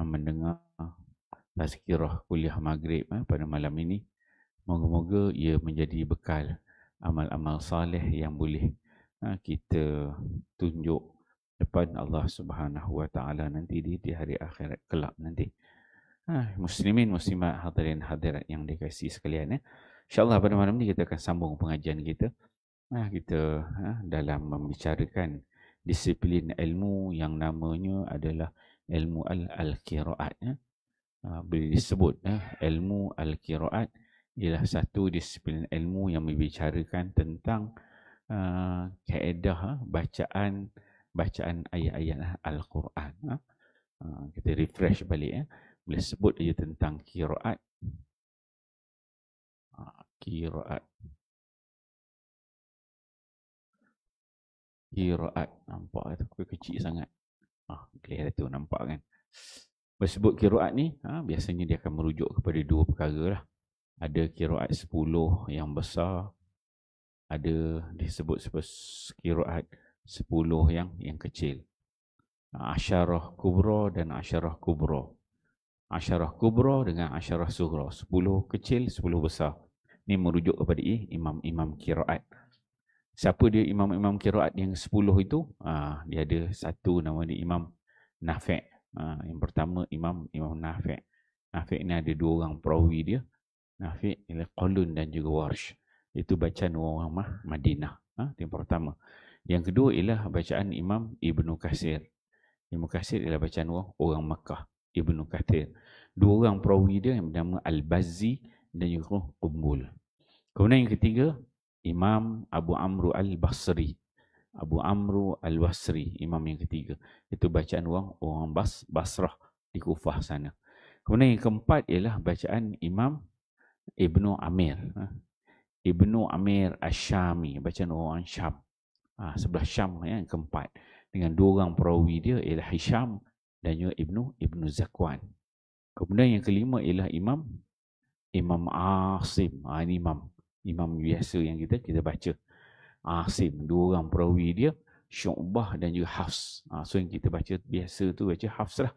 mendengar tazkirah kuliah maghrib pada malam ini. Moga-moga ia menjadi bekal amal-amal saleh yang boleh kita tunjuk depan Allah Subhanahu Wa Taala nanti di hari akhirat kelak nanti. Muslimin, muslimat, hadirin hadirat yang dikasihi sekalian, InsyaAllah pada malam ni kita akan sambung pengajian kita. Kita dalam membicarakan disiplin ilmu yang namanya adalah ilmu al-qiraat. Boleh disebut ilmu al-qiraat ialah satu disiplin ilmu yang membicarakan tentang kaedah bacaan ayat-ayat Al-Quran. Kita refresh balik. Boleh sebut aja tentang qiraat. Qiraat. Qiraat. Nampak tu kecil sangat. Clear tu nampak kan. Bersebut qiraat ni, biasanya dia akan merujuk kepada dua perkara lah. Ada qiraat 10 yang besar. Ada disebut qiraat 10 yang kecil. Asyarah kubra dan asyarah kubra. Asyarah kubra dengan asyarah sughra. 10 kecil, 10 besar. Ini merujuk kepada imam-imam qiraat. Siapa dia imam-imam qiraat yang 10 itu? Dia ada satu nama dia Imam Nafi'. Yang pertama Imam Nafi'. Nafi' ni ada dua orang perawi dia. Nafi' ialah Qalun dan juga Warsh. Itu bacaan orang Madinah. Yang pertama. Yang kedua ialah bacaan Imam Ibnu Katsir. Ibnu Katsir ialah bacaan orang Makkah. Ibnu Katsir. Dua orang perawi dia yang bernama Al-Bazzi dan juga Qumbul. Kemudian yang ketiga, Imam Abu Amru Al-Basri. Abu Amru Al-Basri, imam yang ketiga. Itu bacaan orang Basrah di Kufah sana. Kemudian yang keempat ialah bacaan Imam Ibnu Amir. Ibnu Amir Ash-Shami, bacaan orang Syam. Sebelah Syam yang keempat. Dengan dua orang perawi dia ialah Hisham dan juga Ibnu Zakwan. Kemudian yang kelima ialah Imam Asim. Ini imam biasa yang kita baca. Asim, dua orang perawi dia, Syu'bah dan juga Hafs. So yang kita baca biasa tu baca Hafs lah.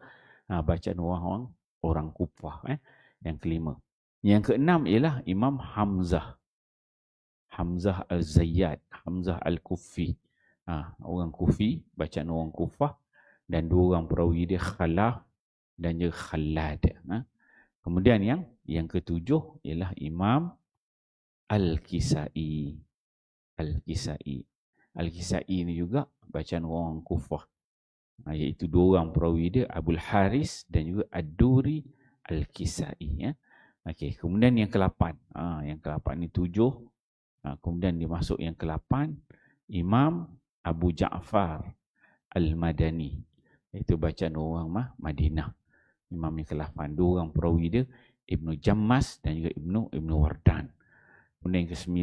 Bacaan orang Kufah. Yang kelima. Yang keenam ialah Imam Hamzah. Hamzah Al-Zayyad, Hamzah Al-Kufi. Orang Kufi, bacaan orang Kufah. Dan dua orang perawi dia Khalaf dan juga Khalad. Kemudian yang ketujuh ialah Imam Al-Kisai. Al-Kisai ni juga bacaan orang Kufah. Iaitu dua orang perawi dia, Abul Haris dan juga Ad-Duri Al-Kisai. Okey, kemudian yang ke-8. Yang ke-8 ni 7. Kemudian dia masuk yang ke-8, Imam Abu Ja'far Al-Madani. Itu bacaan orang Madinah. Imam yang ke-8. Dua orang perawi dia, Ibnu Jammas dan juga Ibnu Wardan. Kemudian yang ke-9,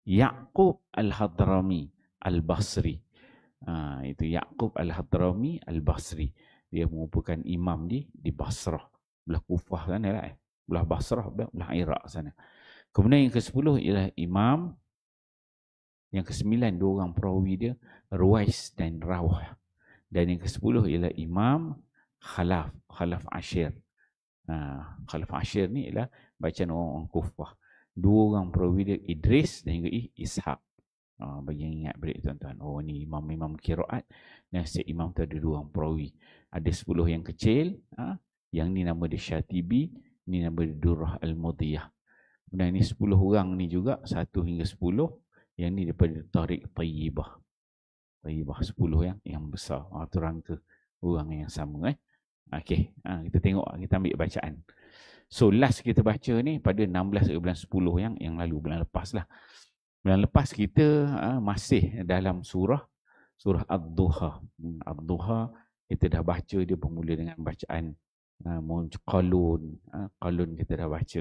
Ya'qub Al-Hadrami Al-Basri. Itu Ya'qub Al-Hadrami Al-Basri. Dia merupakan imam di Basrah. Belah Kufah sana lah. Belah Basrah, belah Iraq sana. Kemudian yang ke-10 ialah Imam. Yang ke-9 dua orang perawi dia, Ruwais dan Rawh. Dan yang ke-10 ialah Imam Khalaf Ashir. Khalaf Ashir ni ialah bacaan orang Kufah. Dua orang perawi dia, Idris dan juga Ishaq. Bagi yang ingat balik tuan-tuan. Ni imam-imam qiraat. Dan setiap imam tu ada dua orang perawi. Ada 10 yang kecil. Yang ni nama dia Syatibi. Ni nama dia Durrah Al-Mudiyah. Dan ni 10 orang ni juga. 1 hingga 10. Yang ni daripada Tariq Tayyibah. Tayyibah 10 yang besar. Itu rangka orang yang sama. Okey. Kita tengok. Kita ambil bacaan. So last kita baca ni pada 16 bulan 10 yang lalu, bulan lepas lah. Bulan lepas kita masih dalam surah Ad-Duha. Ad-Duha kita dah baca, dia bermula dengan bacaan Qalun. Qalun kita dah baca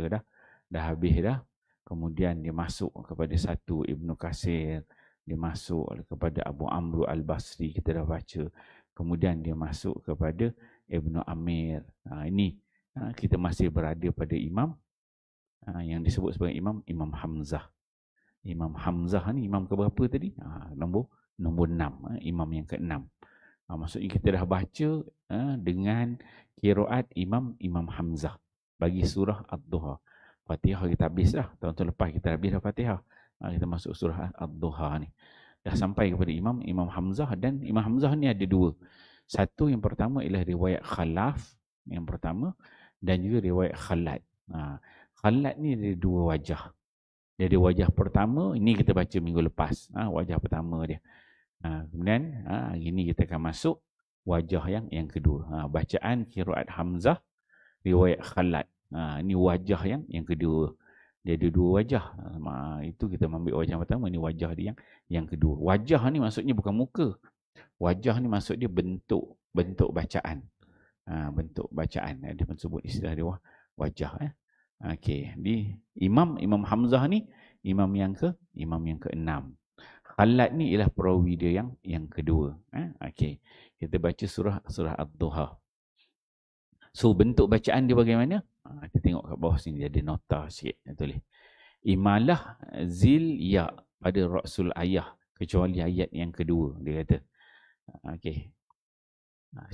dah habis dah. Kemudian dia masuk kepada satu Ibnu Katsir, dia masuk kepada Abu Amru Al-Basri, kita dah baca. Kemudian dia masuk kepada Ibnu Amir. Ini kita masih berada pada imam yang disebut sebagai Imam Hamzah. Imam Hamzah ni imam ke berapa tadi? Nombor 6, imam yang ke-6. Maksudnya kita dah baca dengan qiraat Imam Hamzah bagi surah Ad-Duha. Fatihah kita habis dah. Tahun lepas kita habis dah Fatihah. Kita masuk surah Ad-Duha ni. Dah sampai kepada Imam Hamzah, dan Imam Hamzah ni ada dua. Satu, yang pertama ialah riwayat Khalaf yang pertama, dan juga riwayat Khalad. Khalad ni ada dua wajah. Dia ada wajah pertama, ini kita baca minggu lepas. Wajah pertama dia. Kemudian hari ni kita akan masuk wajah yang kedua. Bacaan qiraat Hamzah, riwayat Khalad. Ini wajah yang kedua. Dia ada dua wajah. Itu kita ambil wajah pertama, ini wajah dia yang kedua. Wajah ni maksudnya bukan muka. Wajah ni maksud dia bentuk bacaan. Bentuk bacaan. Dia pun sebut istilah dia wajah. Okey, di Imam Hamzah ni imam yang ke-6. Khalad ni ialah perawi dia yang kedua. Okey. Kita baca surah Ad-Duha. So bentuk bacaan dia bagaimana? Kita tengok kat bawah sini, dia ada nota sikit. Tulis. Imalah zil ya pada ra'sul ayah kecuali ayat yang kedua, dia kata. Okey.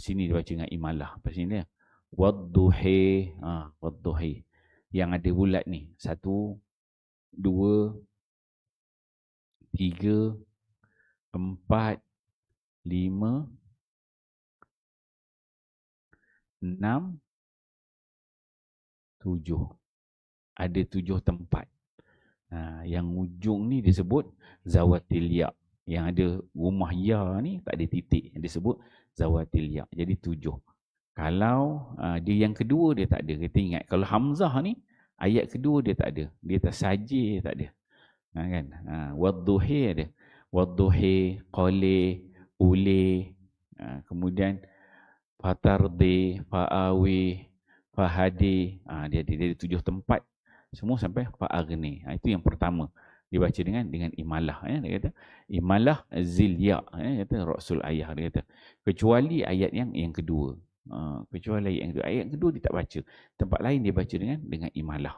Sini dia baca dengan imalah. Lepas sini dia wadduhi, wadduhi. Yang ada bulat ni. 1, 2, 3, 4, 5, 6, 7. Ada 7 tempat. Yang ujung ni disebut zawatil ya. Yang ada rumah ya ni tak ada titik. Disebut zawatil ya. Jadi 7. Kalau dia yang kedua dia tak ada. Kita ingat kalau Hamzah ni ayat kedua dia tak ada. Dia tak saja, tak ada. Kan? Wadduhi ada. Wadduhi, qali, uli. Kemudian fatardi, fa'awi, fahadi. Dia ada 7 tempat. Semua sampai fa'agni. Itu yang pertama. Dibaca dengan imalah. Dia kata imalah zilya. Dia kata ra'sul ayah. Dia kata kecuali ayat yang kedua. Kecuali ayat kedua dia tak baca. Tempat lain dia baca dengan imalah.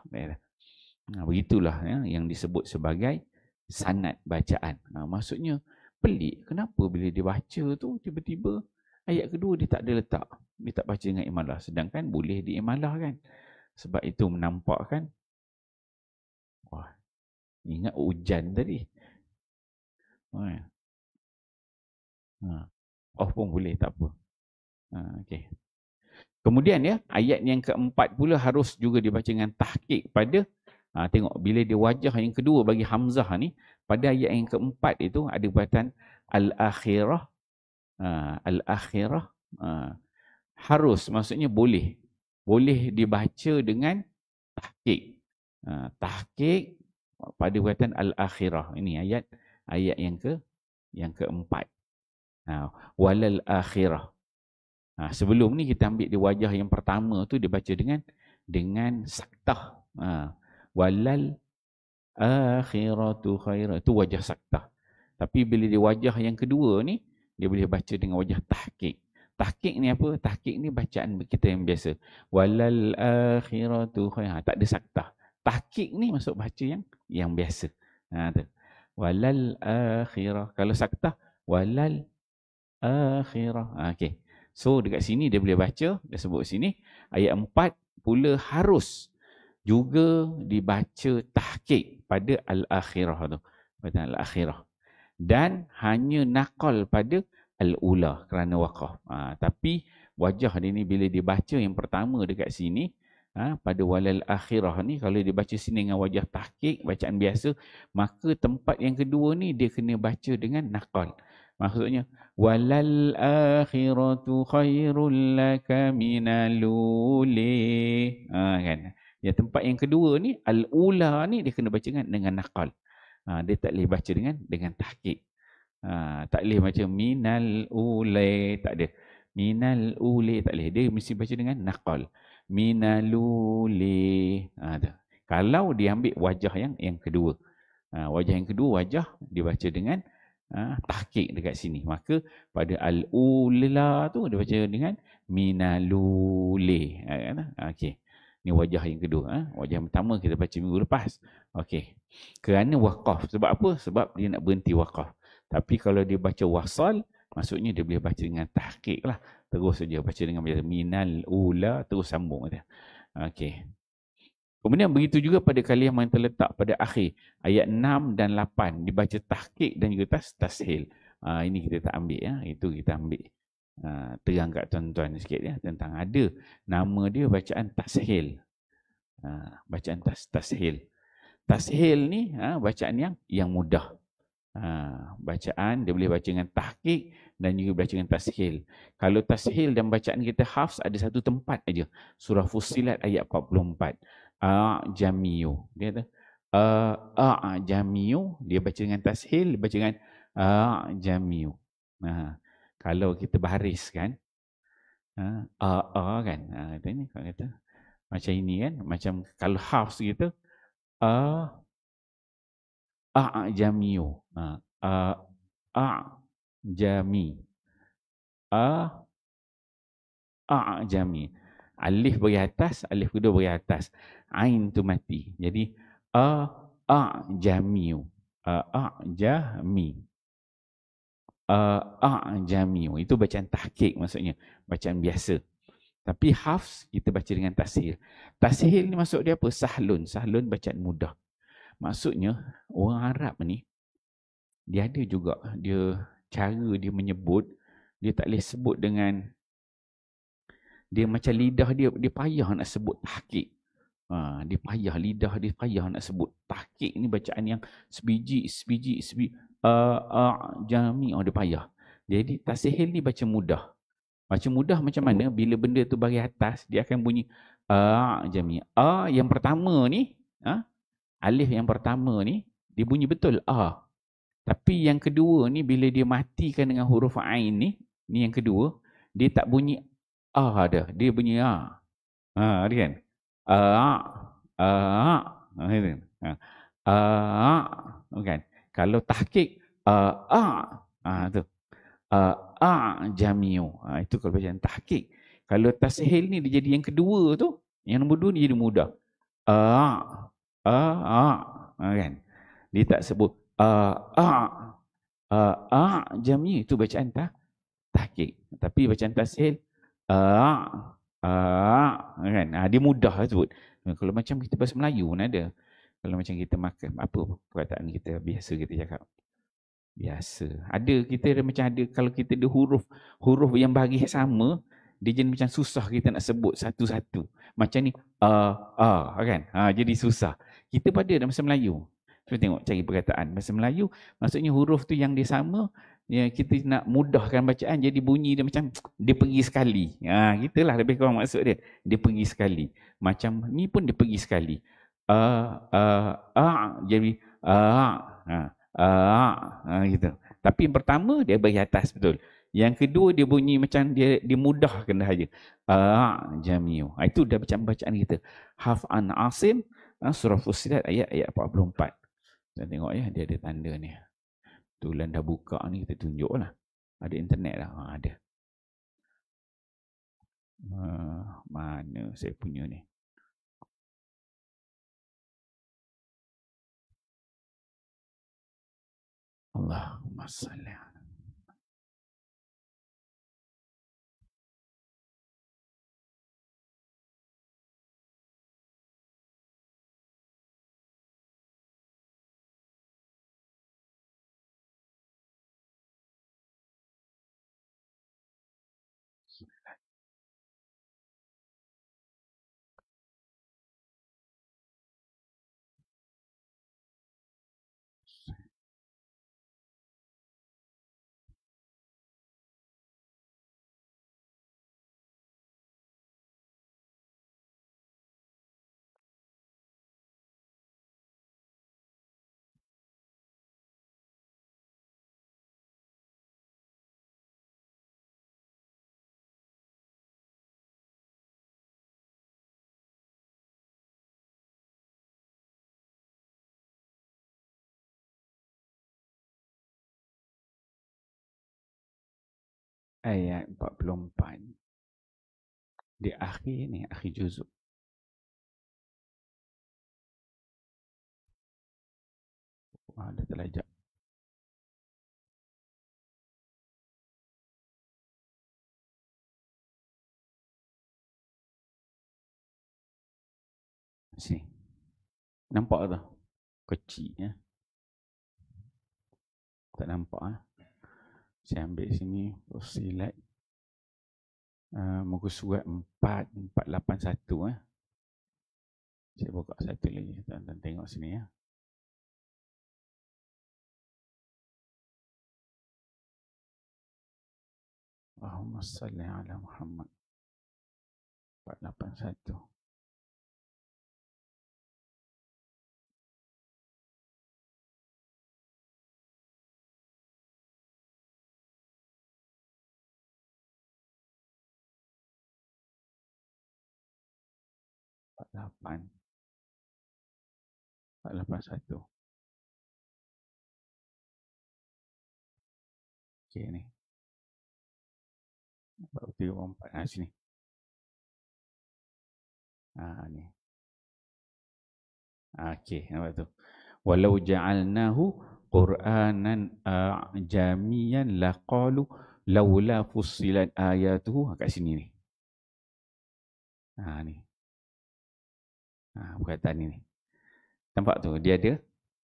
Begitulah yang disebut sebagai sanad bacaan. Maksudnya pelik. Kenapa bila dia baca tu tiba-tiba ayat kedua dia tak ada letak. Dia tak baca dengan imalah. Sedangkan boleh diimalahkan. Sebab itu menampakkan. Wah, ingat hujan tadi. Off pun boleh, tak apa. Okay. Kemudian ayat yang keempat pula harus juga dibaca dengan tahqiq pada tengok bila dia wajah yang kedua bagi Hamzah ni, pada ayat yang keempat itu ada perkataan al-akhirah. Al-akhirah harus, maksudnya boleh dibaca dengan tahqiq. Tahqiq pada perkataan al-akhirah. Ini ayat yang keempat. Walal akhirah. Sebelum ni kita ambil di wajah yang pertama tu dia baca dengan saktah. Walal akhiratu khairah. Itu wajah saktah. Tapi bila di wajah yang kedua ni dia boleh baca dengan wajah tahqiq. Tahqiq ni apa? Tahqiq ni bacaan kita yang biasa. Walal akhiratu khairah. Tak ada saktah. Tahqiq ni maksud baca yang biasa. Walal akhirah. Kalau saktah walal akhirah. Okey. So dekat sini dia boleh baca, dia sebut sini ayat 4 pula harus juga dibaca tahqiq pada al-akhirah tu. Pada al-akhirah. Dan hanya naqal pada al-ula kerana waqaf. Tapi wajah dia ni bila dibaca yang pertama dekat sini, pada walal akhirah ni kalau dibaca sini dengan wajah tahqiq, bacaan biasa, maka tempat yang kedua ni dia kena baca dengan naqal. Maksudnya walal akhiratu khairul laka minal uli. Kan. Ya, tempat yang kedua ni al-ula ni dia kena baca dengan naqal. Dia tak boleh baca dengan tahqiq. Tak boleh baca minal uli, tak ada. Minal uli tak boleh. Dia mesti baca dengan naqal. Minal uli. Kalau dia ambil wajah yang kedua. Wajah yang kedua wajah dibaca dengan tahqiq dekat sini. Maka pada al-ula tu dia baca dengan minaluli. Okey. Ni wajah yang kedua. Wajah pertama kita baca minggu lepas. Okey. Kerana waqaf. Sebab apa? Sebab dia nak berhenti waqaf. Tapi kalau dia baca wasal, Maksudnya dia boleh baca dengan tahqiq lah. Terus saja baca dengan biasa. Minal ula, terus sambung dia. Okey. Kemudian begitu juga pada kalimah yang terletak pada akhir. Ayat 6 dan 8 dibaca tahqiq dan juga tashil. Ini kita tak ambil ya. Itu kita ambil. Terang kat tuan-tuan sikit ya. Tentang ada nama dia bacaan tashil. Bacaan tashil. Tashil ni bacaan yang mudah. Bacaan dia boleh baca dengan tahqiq dan juga baca dengan tashil. Kalau tashil dan bacaan kita hafs ada satu tempat aja. Surah Fussilat ayat 44. Jamiu. Dia kata jamiu, dia baca dengan tashil, dia baca dengan jamiu. Kalau kita baris kan, kan. Kata ni kata macam ini kan, macam kalau hafs gitu jamiu. Jami. Jami. Alif bagi atas, alif kedua bagi atas. Ain tu mati. Jadi jamiu. Jami. Jamiu. Itu bacaan tahqiq maksudnya. Bacaan biasa. Tapi hafs kita baca dengan tashil. Tashil ni maksud dia apa? Sahlun. Sahlun bacaan mudah. Maksudnya orang Arab ni dia ada juga cara dia menyebut, dia tak boleh sebut dengan dia macam lidah dia payah nak sebut tahqiq. Dia payah, lidah dia payah nak sebut tahqiq ni bacaan yang sebiji jami, dia payah. Jadi tashil ni baca mudah. Baca mudah macam mana? Bila benda tu bagi atas dia akan bunyi jami. Yang pertama ni, alif yang pertama ni dia bunyi betul Tapi yang kedua ni bila dia matikan dengan huruf ain ni yang kedua, dia tak bunyi dah, dia bunyi dia kan? Kan? Kalau tahqiq tu jamiu. Itu kalau bacaan tahqiq. Kalau tashil ni dia jadi yang kedua tu, yang nombor 2 ni jadi mudah. Kan? Dia tak sebut jami, itu bacaan tahqiq. Tapi bacaan tashil kan? Dia mudah sebut. Kalau macam kita bahasa Melayu pun ada. Kalau macam kita makan apa perkataan kita biasa kita cakap. Biasa. Ada kita macam ada kalau kita ada huruf yang bagi sama, dia jadi macam susah kita nak sebut satu-satu. Macam ni kan? Jadi susah. Kita pada dalam bahasa Melayu. Cuba tengok cari perkataan bahasa Melayu, maksudnya huruf tu yang dia sama, kita nak mudahkan bacaan jadi bunyi dia macam dia pergi sekali. Gitulah lebih kurang maksud dia. Dia pergi sekali. Macam ni pun dia pergi sekali. Jadi gitu. Tapi yang pertama dia bagi atas betul. Yang kedua dia bunyi macam dia mudahkan dah aja. Jamiu. Itu dah macam bacaan kita. Haf'an Asim, surah Fussilat ayat 44. Kita tengok ya, dia ada tanda ni. Tulan dah buka ni, kita tunjuklah. Ada internet dah. Ada. Mana saya punya ni? Allahumma salli. Ayat 44. Di akhir ni, akhir juzuk. Dah terlajak. Sini. Nampak tak? Kecil ya. Tak nampak ah. Saya ambil sini Fussilat. Muka surat 4481 Saya buka satu lagi. Tuan-tuan tengok sini ya. Allahumma salli ala Muhammad. 481. Empat lapan satu. Okey ni. 434. Sini. Ni. Okey, nampak tu. Walau ja'alnahu Qur'anan jamian laqalu laula fussilat ayatuhu. Kat sini ni. Ni. Perkataan ni. Nampak tu, dia ada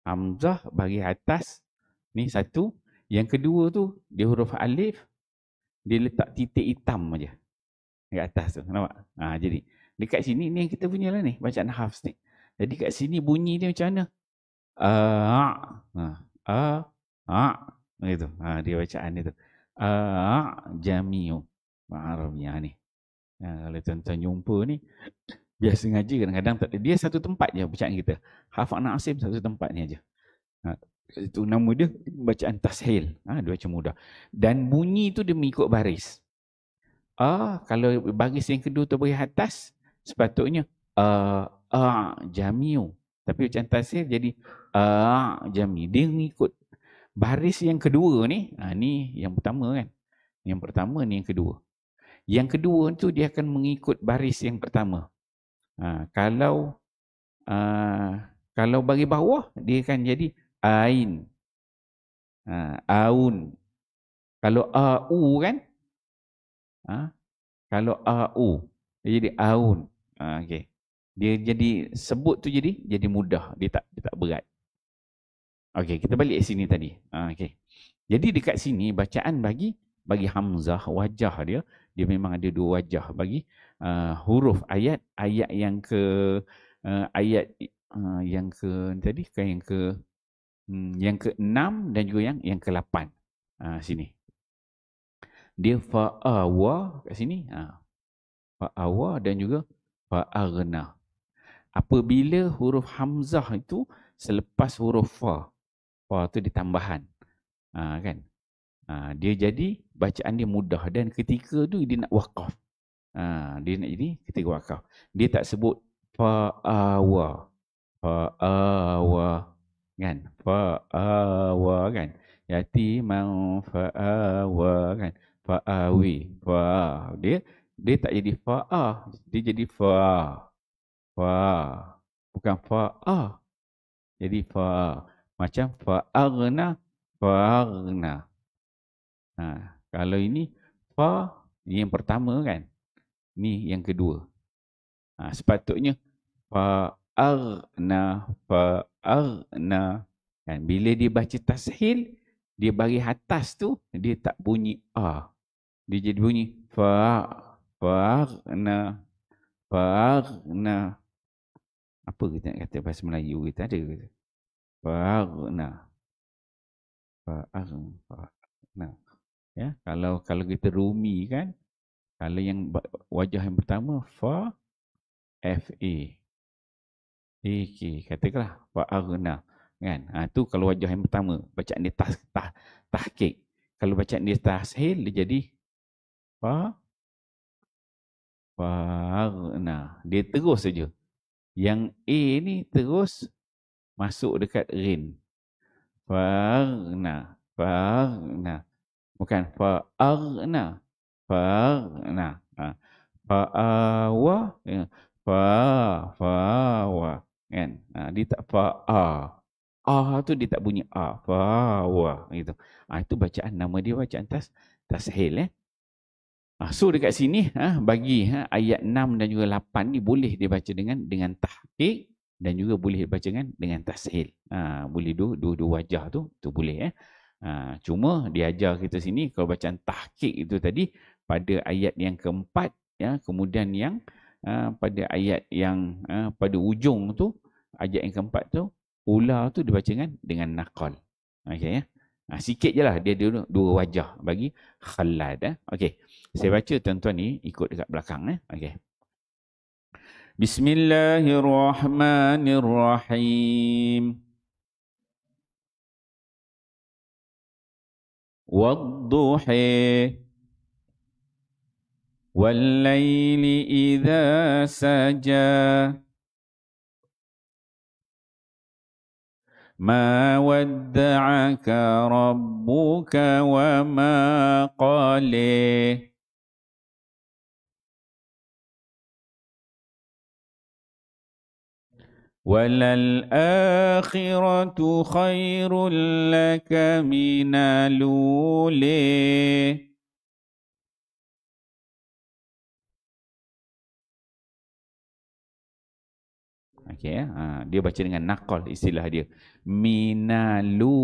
hamzah bagi atas. Ni satu. Yang kedua tu, dia huruf alif. Dia letak titik hitam aja dekat atas tu. Nampak? Jadi, dekat sini ni yang kita punya lah ni. Bacaan hafs ni. Jadi kat sini bunyi dia macam mana? Gitu. Dia bacaan dia tu. Jamiu. Arabia ni. Kalau tuan-tuan jumpa ni, biasa ngaji kadang-kadang tak ada. Dia satu tempat je bacaan kita. Hafaz Asim satu tempat ni aja. Itu nama dia bacaan tashil. Dia baca mudah. Dan bunyi tu dia mengikut baris. Kalau baris yang kedua tu bagi atas, sepatutnya jamiu. Tapi bacaan tashil jadi jami. Dia mengikut baris yang kedua ni. Ni yang pertama kan. Yang pertama ni yang kedua. Yang kedua tu dia akan mengikut baris yang pertama. Kalau bagi bawah dia akan jadi ain. Aun. Kalau au kan? Kalau au dia jadi aun. Okey. Dia jadi sebut tu jadi mudah, dia tak berat. Okey, kita balik ke sini tadi. Okey. Jadi dekat sini bacaan bagi hamzah wajah dia memang ada dua wajah bagi huruf ayat yang ke ayat yang ke tadi kan yang ke-6 dan juga yang ke-8. Sini. Dia fa'awa kat sini. Fa'awa dan juga fa'aghna. Apabila huruf hamzah itu selepas huruf fa. Fa tu ditambahan. Kan? Dia jadi bacaan dia mudah dan ketika tu dia nak waqaf. Dia nak jadi ketika waqaf. Dia tak sebut fa'awa. Fa'awa. Kan? Fa'awa kan? Yati mau fa'awa kan? Fa'awi. Dia tak jadi fa'a. Dia jadi fa'a. Fa'a. Bukan fa'a. Jadi fa'a. Macam fa'aghna. Fa'aghna. Kalau ini fa yang pertama kan, ni yang kedua. Sepatutnya fa'aghna kan. Bila dia baca tashil, dia bagi atas tu dia tak bunyi dia jadi bunyi fa'aghna. Apa kita nak kata bahasa Melayu kita ada kata fa'aghna. Ya, kalau kita rumi kan, kalau yang wajah yang pertama fa katakanlah fa'aghna kan. Tu kalau wajah yang pertama, bacaan dia tahqiq. Kalau bacaan dia tashil dia jadi fa'aghna. Dia terus saja. Yang A ni terus masuk dekat rin. Fa'aghna. Bukan fa'aghna. Fa'awa. Fa'awa. Kan? Dia tak fa'a. Tu dia tak bunyi fa'awa. Gitu. Itu bacaan, nama dia bacaan tashil. So dekat sini bagi ayat 6 dan juga 8 ni boleh dibaca dengan tahqiq dan juga boleh dibaca dengan tashil. Boleh dua wajah tu boleh. Cuma diajar kita sini kalau bacaan tahqiq itu tadi pada ayat yang keempat, kemudian yang pada ayat yang pada ujung tu, ayat yang keempat tu, ula tu dibaca dengan naqal. Okey ya. Sikit je lah dia dua wajah bagi Khalad. Okey. Saya baca tuan-tuan ni ikut dekat belakang. Okey. Bismillahirrahmanirrahim. Wadduhi wal-laili idza saja ma wadda'aka rabbuka wa ma qala. وَلَلْآخِرَةُ خَيْرٌ لَكَ مِنَ الْأُولَى. Okey dia baca dengan naqal istilah dia. Minalule.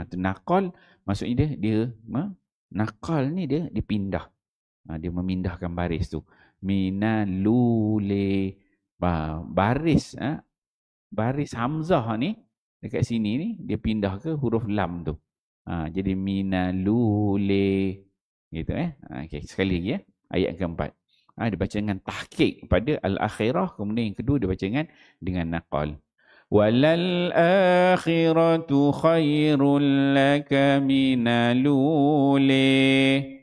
Tu naqal maksudnya dia naqal ni dia dipindah. Dia memindahkan baris tu. Minalule. Baris baris hamzah ni dekat sini ni dia pindah ke huruf lam tu. Jadi minalule gitu okey sekali lagi ayat yang keempat. Dia baca dengan tahqiq pada al-akhirah, kemudian yang kedua dia baca dengan naqal. Walal akhiratu khairul laka minal ula.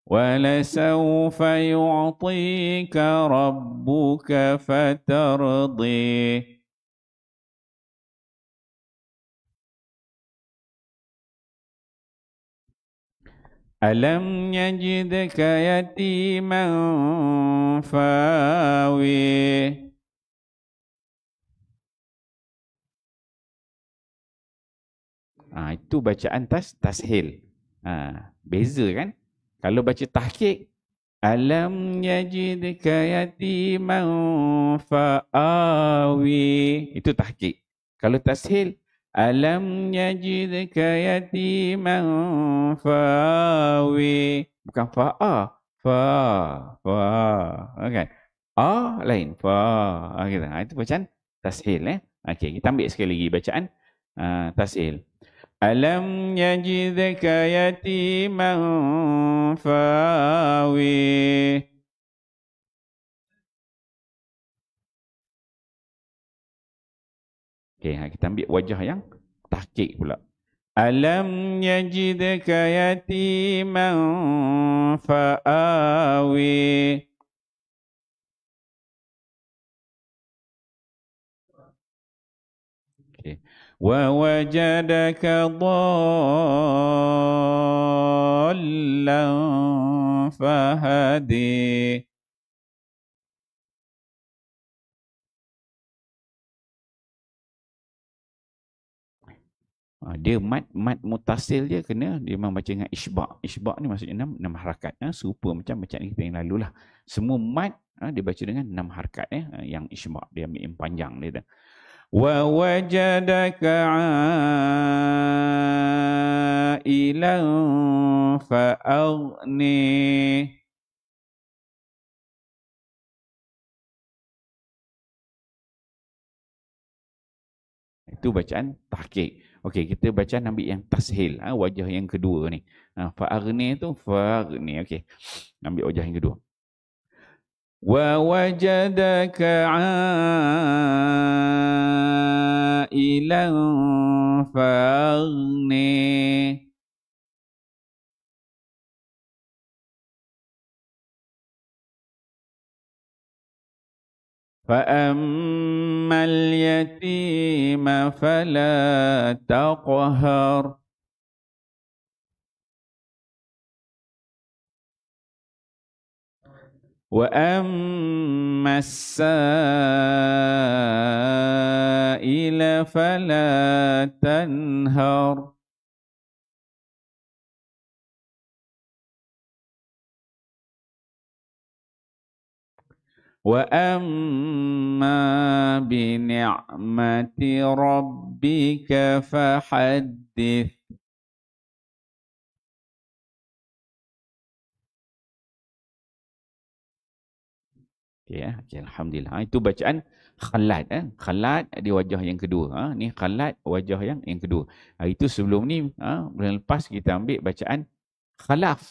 وَلَسَوْفَ يُعْطِيكَ رَبُّكَ فَتَرْضِيهِ. أَلَمْ يَجِدْكَ يَتِيمًا فَآوَى. Itu bacaan tashil. Beza kan? Kalau baca tahqiq, alam yajidka yatiman fa'awi. Itu tahqiq. Kalau tashil, alam yajidka yatiman fa'awi. Bukan fa'a. Kan? Lain. Itu bacaan tashil. Okey, kita ambil sekali lagi bacaan tashil. Alam yajidka yatiman fa'awi. Okey, kita ambil wajah yang tahqiq pula. Alam yajidka yatiman fa'awi. Okey. Wa wajadaka dhallan fahadi. Dia mat mutasil je kena dia memang baca dengan isbaq. Isbaq ni maksudnya 6 harakat. Serupa macam bacaan kita yang lalu lah. Semua mat dia baca dengan 6 harakat. Yang isbaq dia ambil yang panjang dia. Wa wajadaka ailan fa'aghni. Itu bacaan tahqiq. Okey, kita baca ambil yang tashil, wajah yang kedua ni. Fa'aghni tu fa'aghni. Okey. Ambil wajah yang kedua. Wa wajadaka ailan fa'aghni. فَأَمَّا الْيَتِيمَ فَلَا تَقْهَرْ. وأما السائل فلا تنهر وأما بنعمة ربك فحدث. Okay, okay, Alhamdulillah. Itu bacaan khalat. Khalat di wajah yang kedua. Ni khalat wajah yang kedua. Itu sebelum ni, bulan lepas kita ambil bacaan khalaf.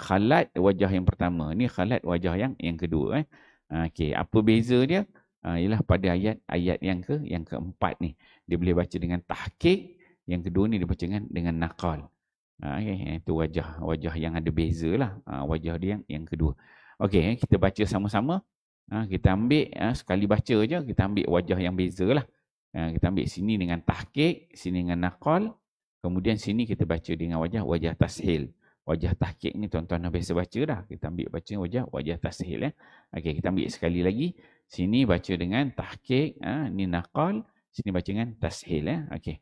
Khalat wajah yang pertama. Ni khalat wajah yang kedua. Okay, apa beza dia? Ialah pada ayat yang keempat ni. Dia boleh baca dengan tahqiq. Yang kedua ni dia baca dengan naqal. Okay, itu wajah yang ada beza lah. Wajah dia yang kedua. Okey, kita baca sama-sama. Kita ambil sekali baca je, kita ambil wajah yang beza lah. Kita ambil sini dengan tahqiq, sini dengan naqal. Kemudian sini kita baca dengan wajah tashil. Wajah tahqiq ni tuan-tuan dah biasa baca dah. Kita ambil baca wajah tashil. Okey, kita ambil sekali lagi. Sini baca dengan tahqiq, ni naqal. Sini baca dengan tashil. Okey.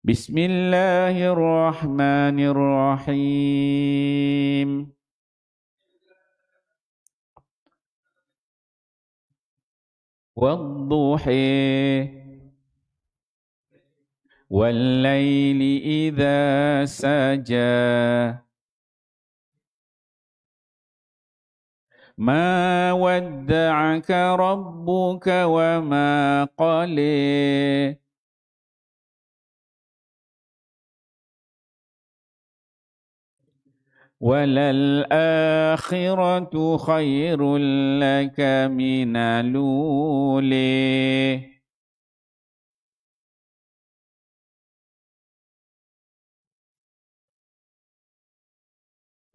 Bismillahirrahmanirrahim. والضحى والليل إذا سجى ما ودعك ربك وما قلى وَلَلْآخِرَةُ خَيْرٌ لَكَ مِنَ الْأُولَى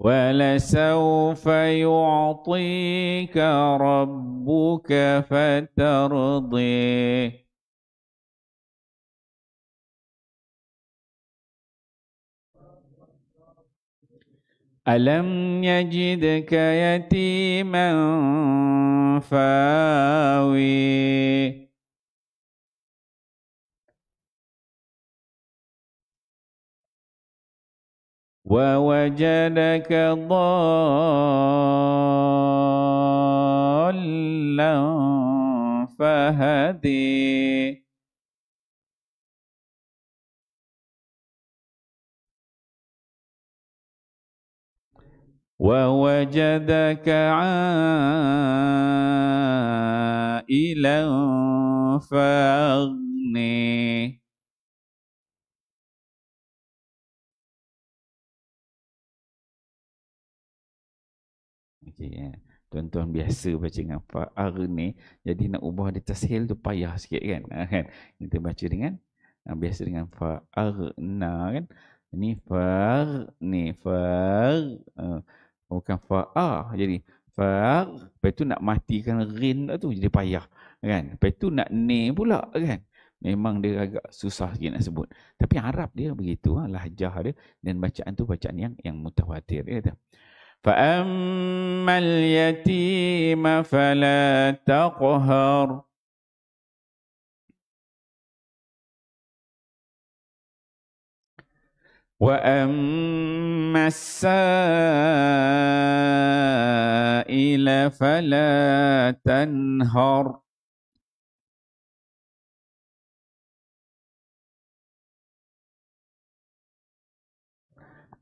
وَلَسَوْفَ يُعْطِيكَ رَبُّكَ فَتَرْضَى. Alam yajidka yatiman fawi wa wajadaka dhallan fahadi. وَوَجَدَكَ عَائِلًا فَأَغْنَى. Okay, tuan-tuan biasa baca dengan fa'aghni, jadi nak ubah dia tashil tu payah sikit kan. Kita baca dengan biasa dengan fa'aghna kan. Ini fa'aghni, bukan fa'a. Jadi fa', lepas tu nak matikan rin tu jadi payah kan. Lepas tu nak ne pula kan. Memang dia agak susah sikit nak sebut. Tapi Arab dia begitu, lahjah dia, dan bacaan tu bacaan yang mutawatir dia kata. Fa ammal yatima fala taqhar وَأَمَّا السَّائِلَ فَلَا تَنْهَرْ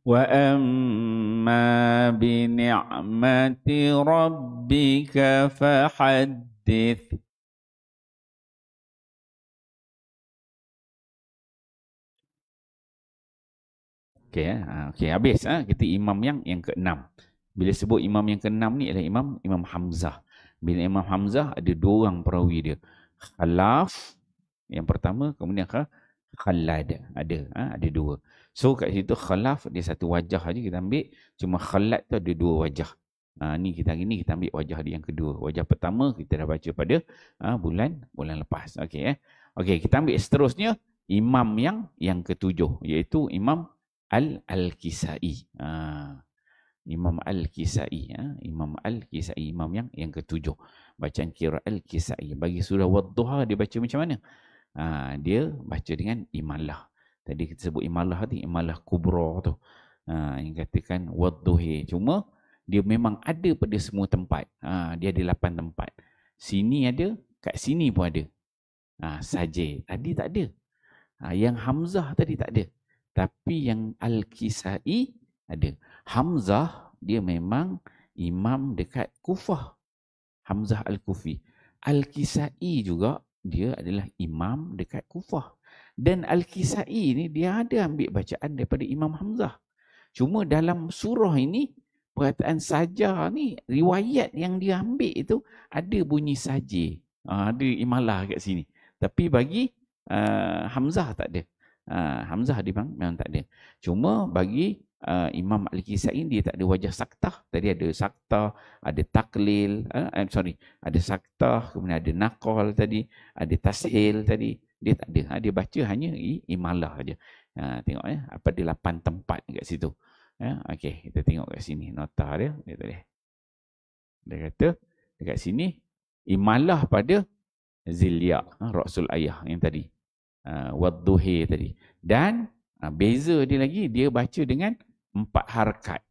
وَأَمَّا بِنِعْمَةِ رَبِّكَ فَحَدِّثْ. Okey, habis. Kita imam yang ke-6. Bila sebut imam yang ke-6 ni adalah Imam Hamzah. Bila Imam Hamzah ada dua orang perawi dia. Khalaf yang pertama, kemudian Khalad. Ada dua. So kat situ Khalaf dia satu wajah aja kita ambil. Cuma Khalad tu ada dua wajah. Ni kita hari ni kita ambil wajah dia yang kedua. Wajah pertama kita dah baca pada bulan lepas. Okey. Okey, kita ambil seterusnya imam yang ketujuh, iaitu Imam Al-Kisai. Imam Al-Kisai, Imam Al-Kisai, imam yang ketujuh. Bacaan qiraat Al-Kisai. Bagi surah Wadduha dia baca macam mana? Dia baca dengan imalah. Tadi kita sebut imalah tadi, imalah kubra tu. Yang katakan Wadduhi. Cuma dia memang ada pada semua tempat. Dia ada 8 tempat. Sini ada, kat sini pun ada. Saja. Tadi tak ada. Yang Hamzah tadi tak ada. Tapi yang Al-Kisai ada. Hamzah dia memang imam dekat Kufah. Hamzah Al-Kufi. Al-Kisai juga dia adalah imam dekat Kufah. Dan Al-Kisai ni dia ada ambil bacaan daripada Imam Hamzah. Cuma dalam surah ini perkataan saja ni riwayat yang dia ambil itu ada bunyi saja. Ada imalah kat sini. Tapi bagi Hamzah tak ada. Hamzah dia memang tak ada. Cuma bagi Imam Al-Kisai dia tak ada wajah saktah. Tadi ada saktah, ada taklil, ada saktah, kemudian ada naqal tadi, ada tashil tadi. Dia tak ada. Dia baca hanya imalah saja. Tengok apa ada 8 tempat kat situ. Okey, kita tengok kat sini nota dia. Dia kata dekat sini imalah pada Zilya, Rasul Ayah yang tadi. Wadduhi tadi. Dan beza dia lagi, dia baca dengan 4 harakat.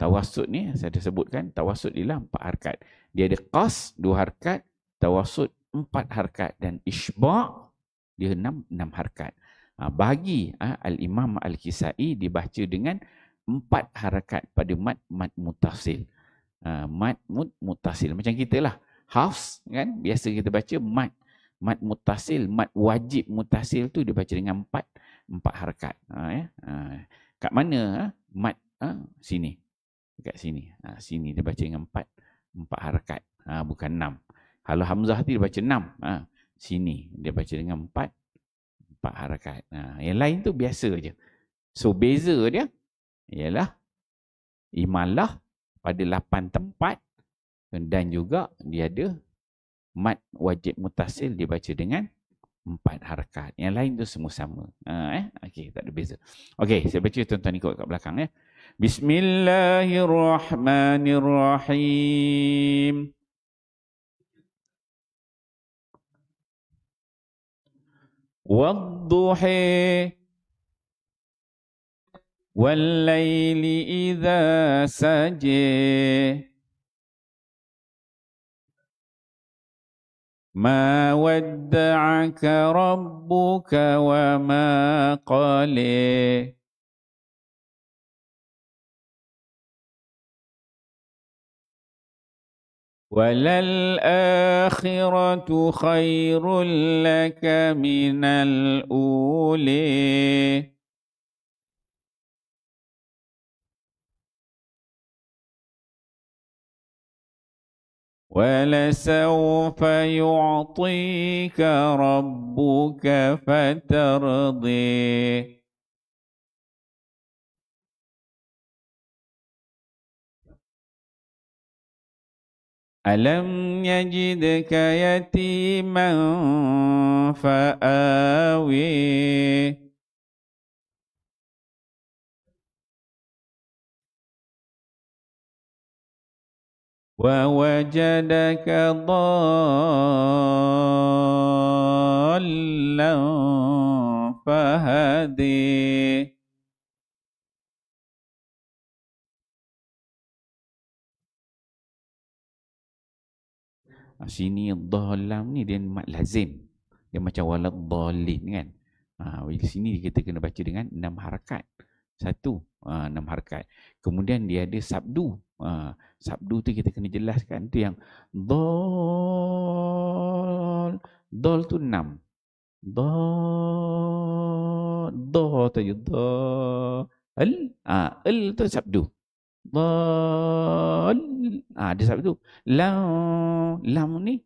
Tawassut ni saya dah sebutkan, tawassut ialah 4 harakat. Dia ada qas 2 harakat, tawassut 4 harakat dan isba' dia 6 harakat. Bagi Al-Imam Al-Kisai dibaca dengan 4 harakat pada mad muttasil. Mad muttasil macam kita lah. Hafs kan biasa kita baca mad muttasil, mad wajib muttasil tu dia baca dengan 4 harakat. Kat mana mad sini. Dekat sini. Sini dia baca dengan 4 harakat. Bukan 6. Kalau Hamzah tu dia baca 6. Sini dia baca dengan 4 harakat. Yang lain tu biasa je. So beza dia ialah imalah pada 8 tempat dan juga dia ada mad wajib muttasil dibaca dengan 4 harakat. Yang lain tu semua sama. Okey, tak ada beza. Okey, saya baca tuan-tuan ikut kat belakang ya. Bismillahirrahmanirrahim. Wadduhi wal-laili idza saji. Ma wadda'aka rabbuka wa ma qali. وَلَلْآخِرَةُ خَيْرٌ لَكَ مِنَ الْأُولِي. وَلَسَوْفَ يُعْطِيكَ رَبُّكَ فَتَرْضِي. Alam yajidka yatiman fa'awi. Wa wajadaka dhallan fahadi. Sini dhalam ni dia mat lazim. Dia macam walad dhalin kan. Di sini kita kena baca dengan 6 harakat. 1, 6 harakat. Kemudian dia ada sabdu. Sabdu tu kita kena jelaskan. Tu yang dhal. Dhal tu 6. Dhal. Dhal tu je. Dhal. El tu sabdu. Dhal. Dia sabdu. Lam. Lam ni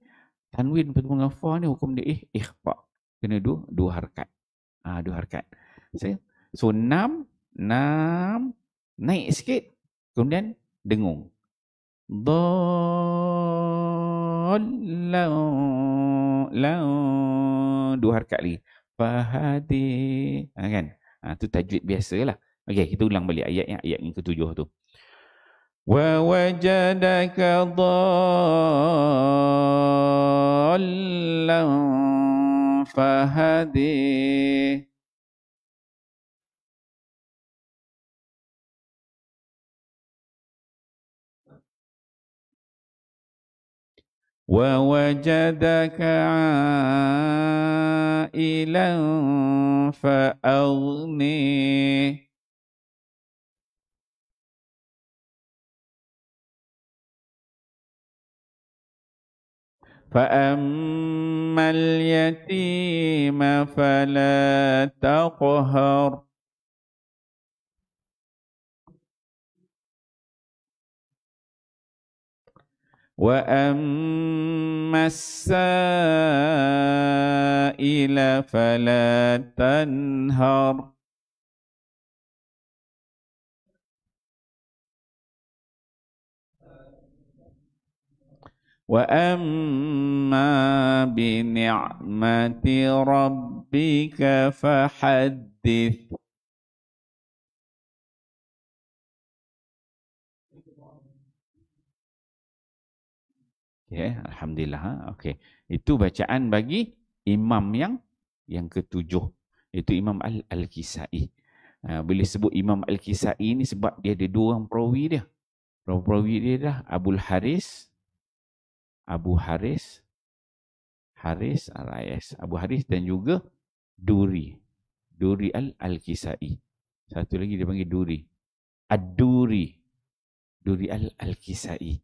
tanwin bertemu dengan fa ni hukum dia ikhfa. Kena 2 harakat. 2 harakat. So 6 naik sikit kemudian dengung. Dhallan 2 harakat lagi. Fahadi. Kan? Tu tajwid biasalah. Okey, kita ulang balik ayat yang ke-7 tu. ووجدك ضالا فهديه ووجدك عائلا فأغنيه فأما اليتيم فلا تقهر وأما السائل فلا تنهر وأما بنعمة ربك فحدث. Okay, Alhamdulillah. Okay. Itu bacaan bagi imam yang ketujuh. Itu Imam Al-Kisai. Bila sebut Imam Al-Kisai ni sebab dia ada dua orang perawi dia. Perawi dia dah Abu Haris Abu Haris dan juga Duri Al-Kisai. Satu lagi dia panggil Duri Al-Kisai.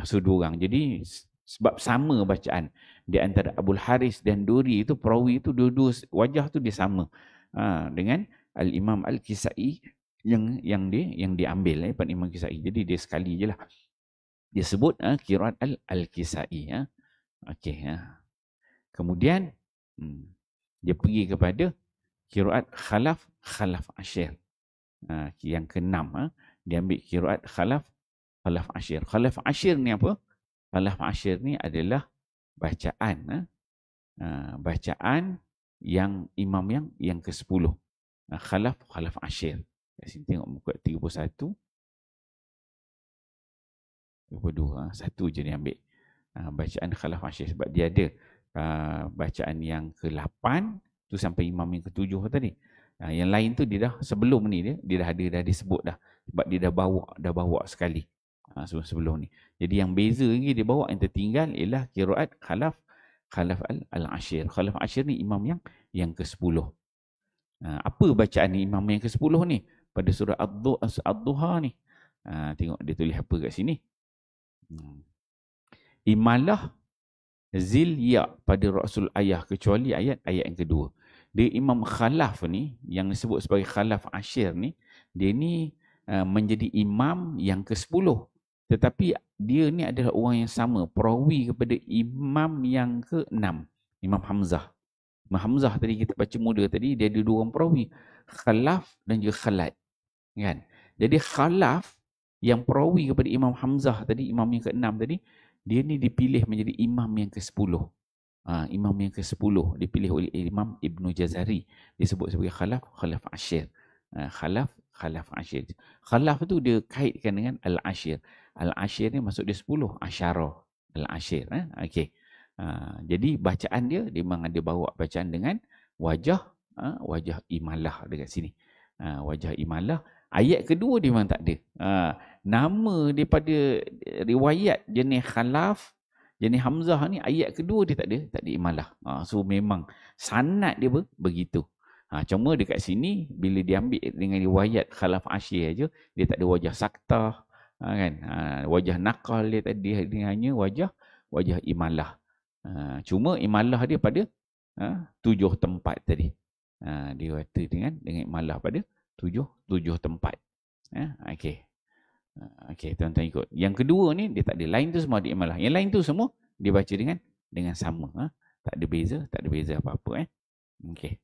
So dua orang. Jadi sebab sama bacaan di antara Abu Haris dan Duri itu, perawi itu dua-dua wajah tu dia sama dengan Al-Imam Al-Kisai yang diambil daripada Imam Kisai. Jadi dia sekali je lah dia sebut qiraat Al-Kisai. Okey. Kemudian dia pergi kepada qiraat Khalaf Ashir. Yang keenam, dia ambil qiraat Khalaf Ashir. Khalaf Ashir ni apa? Khalaf Ashir ni adalah bacaan yang imam yang ke-10. Khalaf Ashir. Kat sini tengok muka 31. 22. Satu je dia ambil. Bacaan Khalaf Ashir sebab dia ada bacaan yang ke-8 tu sampai imam yang ke-7 tadi. Yang lain tu dia dah sebelum ni dia dah disebut dah sebab dia dah bawa sekali sebelum ni. Jadi yang beza lagi dia bawa yang tertinggal ialah qiraat Khalaf Al-Ashir. Khalaf Ashir ni imam yang ke-10. Apa bacaan ni imam yang ke-10 ni pada surah Ad-Duha ni? Tengok dia tulis apa kat sini. Imalah zil ya pada Rasul ayah kecuali ayat yang kedua. Dia Imam Khalaf ni yang disebut sebagai Khalaf Ashir ni, dia ni menjadi imam yang ke-10. Tetapi dia ni adalah orang yang sama, perawi kepada imam yang ke-6, Imam Hamzah. Imam Hamzah tadi kita baca muda tadi, dia ada dua orang perawi, Khalaf dan juga Khalad. Kan? Jadi Khalaf yang perawi kepada Imam Hamzah tadi, imam yang ke-6 tadi, dia ni dipilih menjadi imam yang ke-10. Imam yang ke-10 dipilih oleh Imam Ibn Jazari. Disebut sebagai Khalaf Ashir. Khalaf Ashir. Khalaf tu dia kaitkan dengan Al-Ashir. Al-Ashir ni maksud dia 10. Asyara. Al-Ashir. Okay. Jadi bacaan dia memang ada bawa bacaan dengan wajah imalah dekat sini. Wajah imalah. Ayat kedua dia memang tak ada. Nama daripada riwayat jenis Khalaf, jenis Hamzah ni, ayat kedua dia tak ada imalah. So memang sanad dia begitu. Cuma dekat sini bila diambil dengan riwayat Khalaf Ashir aja, dia tak ada wajah saktah, kan? Wajah nakal dia tadi, dia hanya wajah imalah. Cuma imalah dia pada 7 tempat tadi. Dia kata dengan imalah pada 7 tempat. Okey. Okey, tuan-tuan ikut. Yang kedua ni dia tak ada. Lain tu semua ada imalah. Yang lain tu semua dia baca dengan sama. Tak ada beza apa-apa. Okey.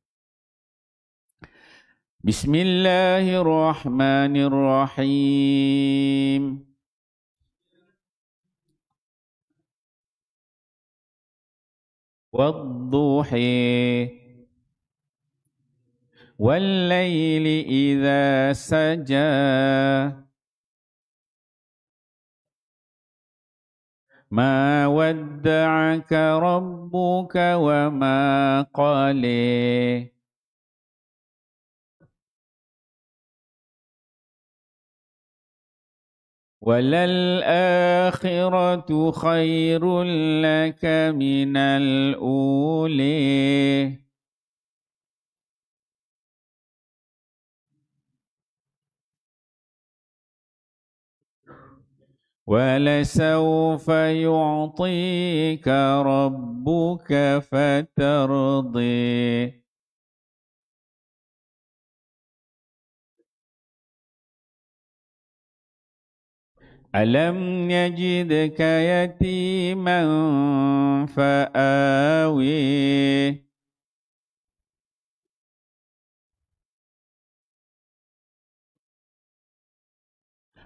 Bismillahirrahmanirrahim. Wadduhi wal-laili idza saja ما ودعك ربك وما قلي. وللآخرة خير لك من الأولى. ولسوف يعطيك ربك فترضي. ألم يجدك يتيما فآوي.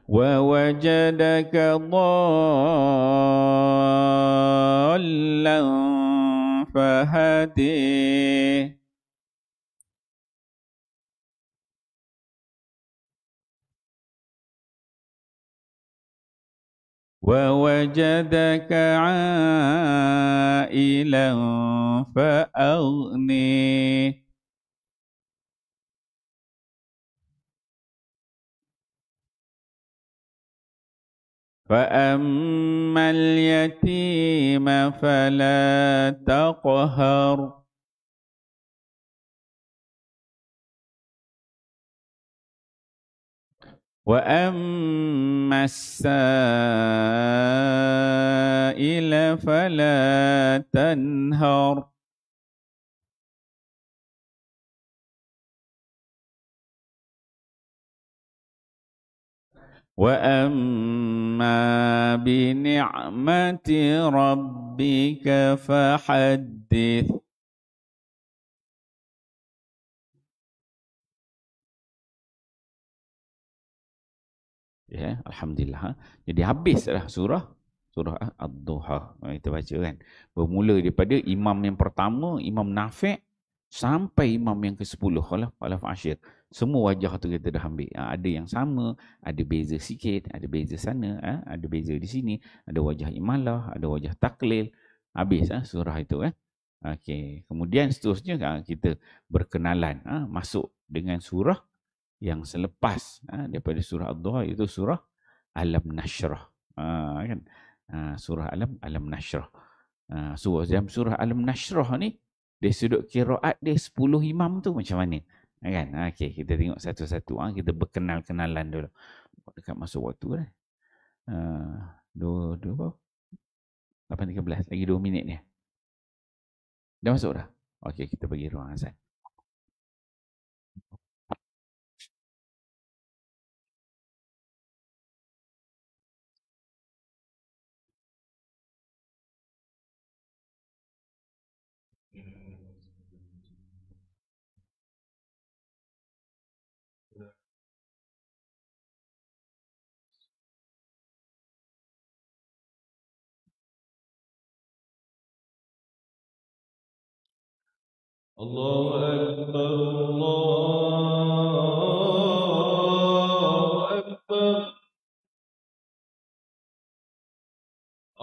ووجدك ضالا فهدي. ووجدك عائلا فأغني. فأما اليتيم فلا تقهر. وأما السائل فلا تنهر. وأما بنعمة ربك فحدث. Ya, alhamdulillah. Jadi habislah surah Ad-Duha. Kita baca kan. Bermula daripada imam yang pertama, Imam Nafi' sampai imam yang ke-10 Khalaf Ashir. Semua wajah tu kita dah ambil. Ada yang sama, ada beza sikit, ada beza sana, ada beza di sini, ada wajah imalah, ada wajah taklil. Habis surah itu kan. Okey, kemudian seterusnya kita berkenalan masuk dengan surah yang selepas daripada surah Ad-Duha, itu surah Alam Nashrah. Kan? Surah Alam Nashrah. Surah Alam Nashrah ni dari sudut qiraat dia 10 imam tu macam mana? Kan? Okey, kita tengok satu-satu. Kita berkenal-kenalan dulu. Dekat masuk waktu dah. 8.13 lagi 2 minit ni. Dah masuk dah. Okey, kita bagi ruang azan. الله أكبر الله أكبر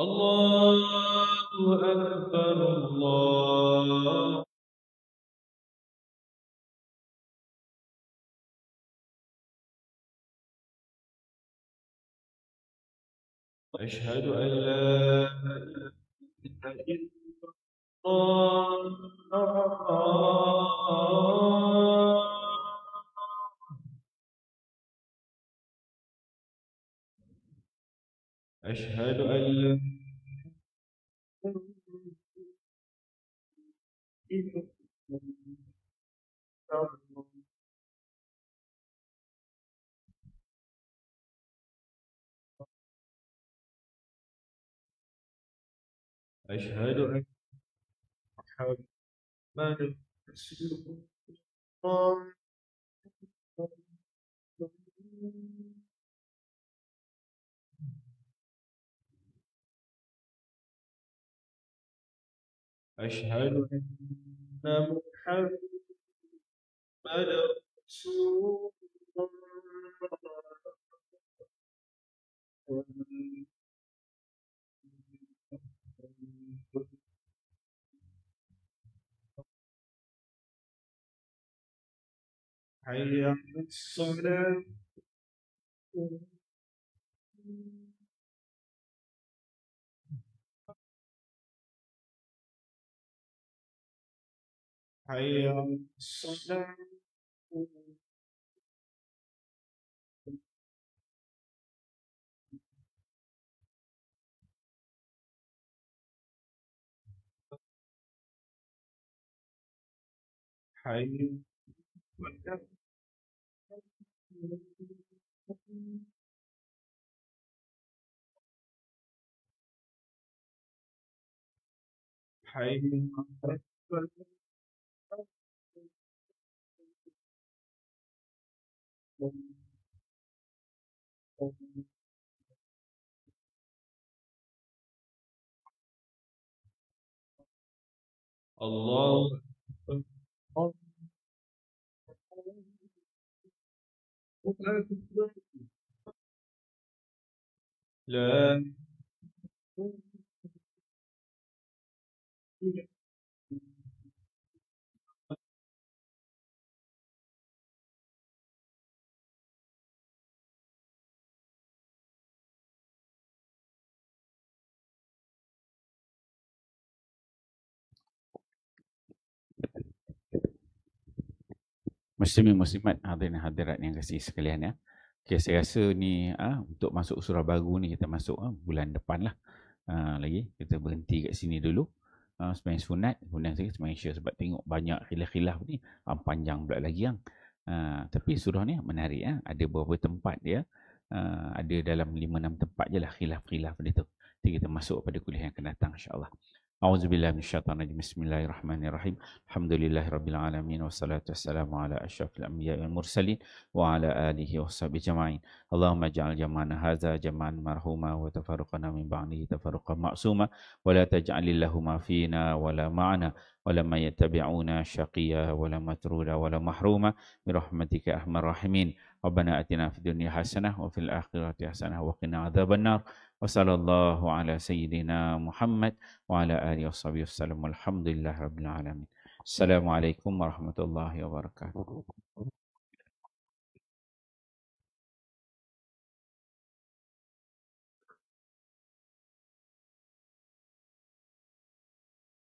الله أكبر الله. أشهد أن لا إله إلا الله. أشهد أن لا إله إلا الله. أشهد أن محمدا رسول الله. أشهد أن محمدا رسول الله. حي على الصلاة حي على الصلاة حي حي الله أكبر لا Muslimin Muslimat, hadirin hadirat yang kasih sekalian ya. Okay, saya rasa ni untuk masuk surah baru ni kita masuk bulan depan lah. Lagi kita berhenti kat sini dulu. Sembahyang sunat, kemudian saya sembahyang syah sebab tengok banyak khilaf-khilaf ni, panjang pula lagi yang. Tapi surah ni menarik ya. Ada beberapa tempat dia, ada dalam 5-6 tempat je lah khilaf-khilaf dia tu. Jadi kita masuk pada kuliah yang akan datang insya-Allah. A'udzubillahi minasyaitonir rajim. Bismillahirrahmanirrahim. Alhamdulillahirabbil alamin wassalatu wassalamu ala asyrafil anbiya'i wal mursalin wa ala alihi washabihi jama'in. Allahumma ij'al jam'ana hadza jam'an marhuma wa tafarruqana min ba'dihi tafarruqan ma'suma wa la taj'alil lahuma fina wa la ma'ana wa la may yattabi'una syaqiyya wa la matruda wa la mahruma bi rahmatika arhamar rahimin. Rabbana atina fid dunya hasanah wa fil akhirati hasanah wa qina adzabannar. Wa sallallahu ala sayyidina Muhammad wa ala alihi wasallam. Alhamdulillahirabbil alamin. Assalamualaikum warahmatullahi wabarakatuh.